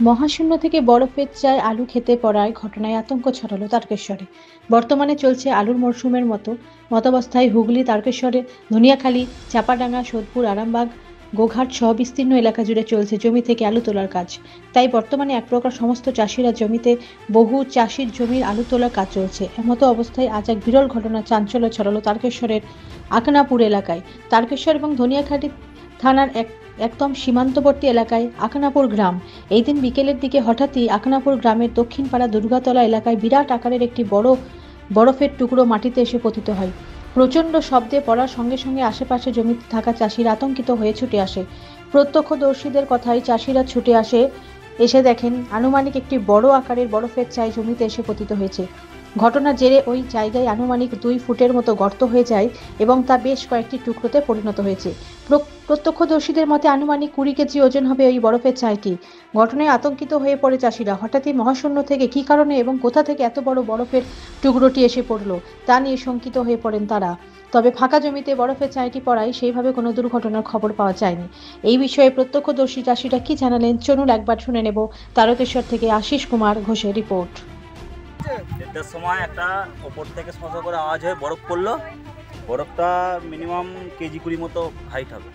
মহাশূন্য থেকে বরফের চায় আলু খেতে পড়ায় ঘটনায় আতঙ্ক ছড়ালো তারকেশ্বরে। বর্তমানে চলছে আলুর মরশুমের মতাবস্থায় হুগলি, তারকেশ্বরে, ধনিয়াখালী, চাপাডাঙ্গা, সোদপুর, আরামবাগ, গোঘাট সহ বিস্তীর্ণ এলাকা জুড়ে চলছে জমি থেকে আলু তোলার কাজ। তাই বর্তমানে এক প্রকার সমস্ত চাষিরা জমিতে বহু চাষির জমির আলু তোলার কাজ চলছে। এমতো অবস্থায় আজ এক বিরল ঘটনা চাঞ্চল্য ছড়ালো তারকেশ্বরের আকনাপুর এলাকায়। তারকেশ্বর এবং ধনিয়াখালী থানার একদম সীমান্তবর্তী এলাকায় আকনাপুর গ্রাম। এই দিন বিকেলের দিকে হঠাৎই আকনাপুর গ্রামের দক্ষিণ পাড়া দুর্গাতলা এলাকায় বিরাট আকারের একটি বরফের টুকরো মাটিতে এসে পতিত হয়। প্রচণ্ড শব্দে পড়ার সঙ্গে সঙ্গে আশেপাশে জমিতে থাকা চাষিরা আতঙ্কিত হয়ে ছুটে আসে। প্রত্যক্ষদর্শীদের কথায় চাষিরা ছুটে এসে দেখেন আনুমানিক একটি বড় আকারের বরফের চাই জমিতে এসে পতিত হয়েছে। ঘটনার জেরে ওই জায়গায় আনুমানিক 2 ফুটের মতো গর্ত হয়ে যায় এবং তা বেশ কয়েকটি টুকরোতে পরিণত হয়েছে। প্রত্যক্ষদর্শীদের মতে আনুমানিক 20 কেজি ওজন হবে ওই বরফের চাইটি। ঘটনায় আতঙ্কিত হয়ে পড়ে চাষিরা। হঠাৎই মহাশূন্য থেকে কী কারণে এবং কোথা থেকে এত বড় বরফের টুকরোটি এসে পড়ল তা নিয়ে শঙ্কিত হয়ে পড়েন তারা। তবে ফাঁকা জমিতে বরফের চাইটি পড়ায় সেইভাবে কোনো দুর্ঘটনার খবর পাওয়া যায়নি। এই বিষয়ে প্রত্যক্ষদর্শী চাষিরা কি জানালেন চলুন একবার শুনে নেব। তারকেশ্বর থেকে আশিস কুমার ঘোষের রিপোর্ট। দেড়টার সময় একটা ওপর থেকে শশ করে আওয়াজ হয়ে বরফ পড়লো। বরফটা মিনিমাম কেজি 20 মতো হাইট হবে,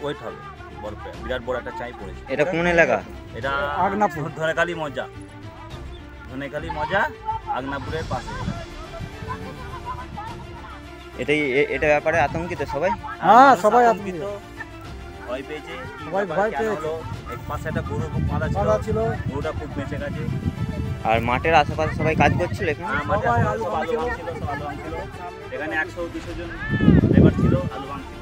ওয়েট হবে। বরফে বিরাট বড় একটা চাই পড়েছে। এটা কোন এলাকা? এটা আগনাপুর, ধনেখালী মজা, ধনেখালী মজা আগনাপুরের পাশে। এটা ব্যাপারে আতঙ্কিত সবাই? হ্যাঁ, সবাই আতঙ্কিত, ভয় পেয়েছে। সবাই ভয় পেয়েছে। এক পাশে একটা গরু বাঁধা ছিল, গরুটা খুব বেঁচে গেছে। আর মাঠের আশেপাশে সবাই কাজ করছিল এখানে? সবাই আলু ভাঙছিল। এখানে 100-200 জন লেবার ছিল, আলু ভাঙছিল।